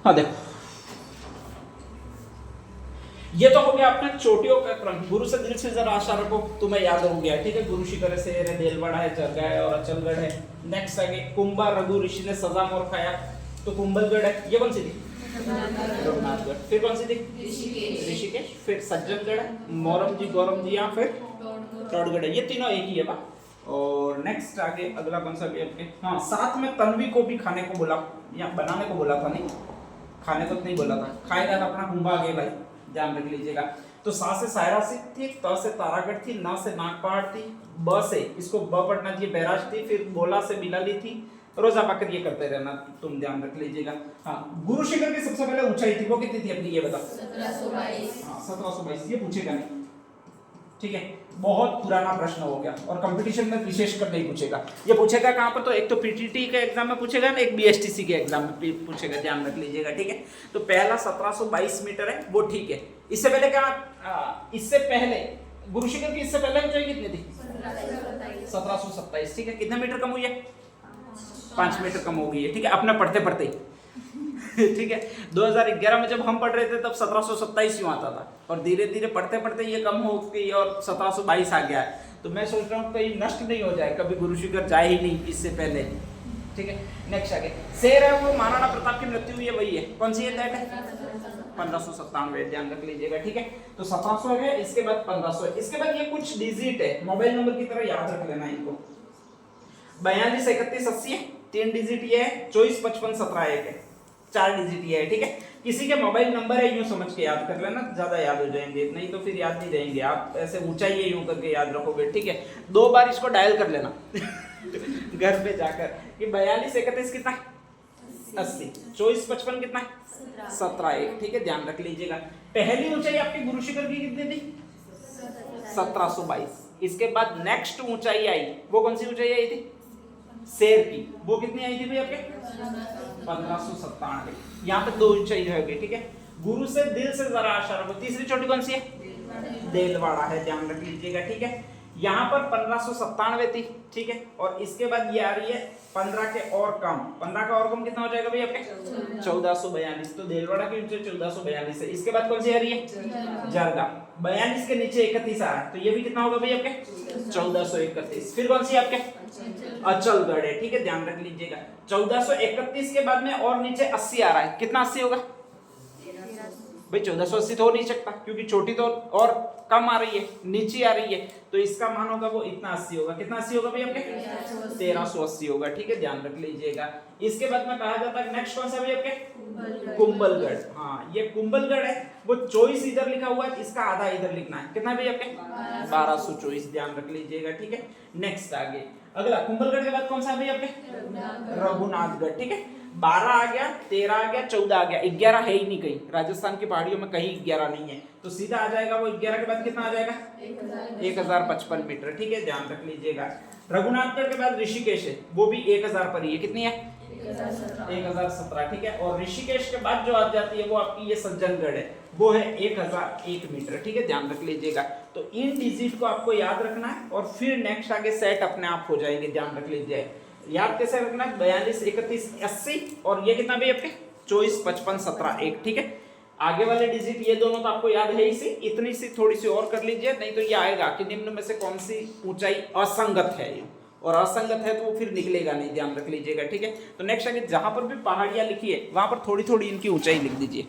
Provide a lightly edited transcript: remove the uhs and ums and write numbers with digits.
हाँ देखो, ये तो हो गया अपने चोटियों का क्रम। गुरु से दिल से जरा आशा रखो तुम्हें याद हो गया, ठीक है। गुरु शिखर से है, देलवाड़ा है, जरगा है और अचलगढ़ है। नेक्स्ट आगे कुंभा रघु ऋषि ने सजा मोर खाया, तो कुंभलगढ़ है। ये कौन सी थी? रघुनाथगढ़। फिर कौन सी थी? ऋषिकेश। फिर सज्जनगढ़ है, मोरम जी गौरम जी, या फिर टोडगढ़ है। ये तीनों एक ही है बा। और नेक्स्ट आगे अगला कौन सा भी आपके, हाँ साथ में तन्वी को भी खाने को बोला, या बनाने को बोला था, नहीं खाने को नहीं बोला था, खाएगा था अपना कुंभा आगे भाई, ध्यान रख लीजिएगा। तो सा से सायरासित थी, त से तारागढ़ थी, ना से नागपहाड़ थी, ब से इसको ब पढ़ना चाहिए बैराज थी, फिर बोला से बिलाली थी। रोजा पाकर ये करते रहना, तुम ध्यान रख लीजिएगा। हाँ, गुरु शिखर की सबसे पहले ऊंचाई थी वो कितनी थी अपनी, ये बता। 1722। हाँ 1722, ये पूछेगा नहीं, ठीक है। बहुत पुराना प्रश्न हो गया और कंपटीशन में विशेष कर नहीं पूछेगा। ये पूछेगा कहाँ पर, तो एक तो पीटीटी के एग्जाम में पूछेगा ना, एक बीएसटीसी के एग्जाम में पूछेगा, ध्यान रख लीजिएगा, ठीक है। तो पहला 1722 मीटर है, वो ठीक है। इससे पहले क्या, इससे पहले गुरु शिखर की इससे पहले ऊंचाई कितनी थी? 1727, ठीक है। कितने मीटर कम हुई है? 5 मीटर कम हो गई है, ठीक है, अपना पढ़ते पढ़ते ठीक है। 2011 में जब हम पढ़ रहे थे तब 1727 यूं आता था, और धीरे धीरे पढ़ते पढ़ते ये कम हो गई और 1722 आ गया है। तो मैं सोच रहा हूँ कहीं नष्ट नहीं हो जाए, कभी गुरु शिखर जाए ही नहीं इससे पहले, ठीक है। नेक्स्ट आगे शेर है वो महाराणा प्रताप की मृत्यु हुई है, वही है, कौन सी है? दैट है 1597, ध्यान रख लीजिएगा, ठीक है। तो 1700 है, इसके बाद 1500 है, इसके बाद ये कुछ डिजिट है, मोबाइल नंबर की तरह याद रख लेना इनको। 42 31 80 है, 3 डिजिट ये है, 24 55 17 1 है, 4 डिजिट ये है, ठीक है। किसी के मोबाइल नंबर है यूं समझ के याद कर लेना, ज्यादा याद हो जाएंगे, नहीं तो फिर याद नहीं रहेंगे। आप ऐसे ऊंचाई है यूं करके याद रखोगे, ठीक है। 2 बार इसको डायल कर लेना घर पे जाकर कि 42 31 कितना है? 80, 24 55 कितना है? 17 1, ठीक है, ध्यान रख लीजिएगा। पहली ऊंचाई आपकी गुरु शिखर की कितनी थी? 1722। इसके बाद नेक्स्ट ऊंचाई आई, वो कौन सी ऊंचाई आई थी? शेर की, वो कितनी आई थी भाई आपके? 1597। यहाँ पे 2 ऊंचाई रहेगी, ठीक है। गुरु से दिल से जरा आशा रखो। तीसरी चोटी कौन सी है? देलवाड़ा है, ध्यान रख लीजिएगा, ठीक है। यहाँ पर 1597 थी, ठीक है। और इसके बाद ये आ रही है 15 के और कम, 15 का और कम कितना हो जाएगा भाई आपके? 1442। तो देलवाड़ा की ऊंचाई 1442 है। इसके बाद कौन सी आ रही है? जरगा। 42 के नीचे 31 आ रहा है, तो ये भी कितना होगा भाई आपके? 1431। फिर कौन सी आपके? अचलगढ़ है, ठीक है, ध्यान रख लीजिएगा। 1431 के बाद में और नीचे 80 आ रहा है, कितना 80 होगा भाई? 1480 तो हो नहीं सकता, क्योंकि चोटी तो और कम आ रही है, नीचे आ रही है, तो इसका मान होगा वो इतना 80 होगा। कितना 80 होगा भाई आपके? 1380 होगा, ठीक है, ध्यान रख लीजिएगा। इसके बाद में कहा जाता है नेक्स्ट कौन सा भाई आपके? कुंभलगढ़। हाँ, ये कुंभलगढ़ है, वो 24 इधर लिखा हुआ है, इसका आधा इधर लिखना है। कितना भाई आपके? 1224, ध्यान रख लीजिएगा, ठीक है। नेक्स्ट आगे अगला कुंभलगढ़ के बाद कौन सा भाई आपके? रघुनाथगढ़, ठीक है। 12 आ गया, 13 आ गया, 14 आ गया, 11 है ही नहीं कहीं, राजस्थान की पहाड़ियों में कहीं 11 नहीं है, तो सीधा आ जाएगा वो 11 के बाद कितना आ जाएगा? 1055 मीटर, ठीक है, ध्यान रख लीजिएगा। रघुनाथगढ़ के बाद ऋषिकेश है, वो भी 1000 पर ही है, कितनी है? 1017, ठीक है। और ऋषिकेश के बाद जो आ जाती है वो आपकी ये सज्जनगढ़ है, वो है 1001 मीटर, ठीक है, ध्यान रख लीजिएगा। तो इन डिजिट को आपको याद रखना है और फिर नेक्स्ट आगे सेट अपने आप हो जाएंगे, ध्यान रख लीजिए। याद कैसे रखना है? 42 31 80, और ये कितना भी आपके? 24 55 17 1, ठीक है। आगे वाले डिजिट ये दोनों तो आपको याद है ही, सी इतनी सी थोड़ी सी और कर लीजिए, नहीं तो ये आएगा कि निम्न में से कौन सी ऊंचाई असंगत है, और असंगत है तो वो फिर निकलेगा नहीं, ध्यान रख लीजिएगा, ठीक है। तो नेक्स्ट आगे जहां पर भी पहाड़ियां लिखी है वहां पर थोड़ी थोड़ी इनकी ऊंचाई लिख दीजिए।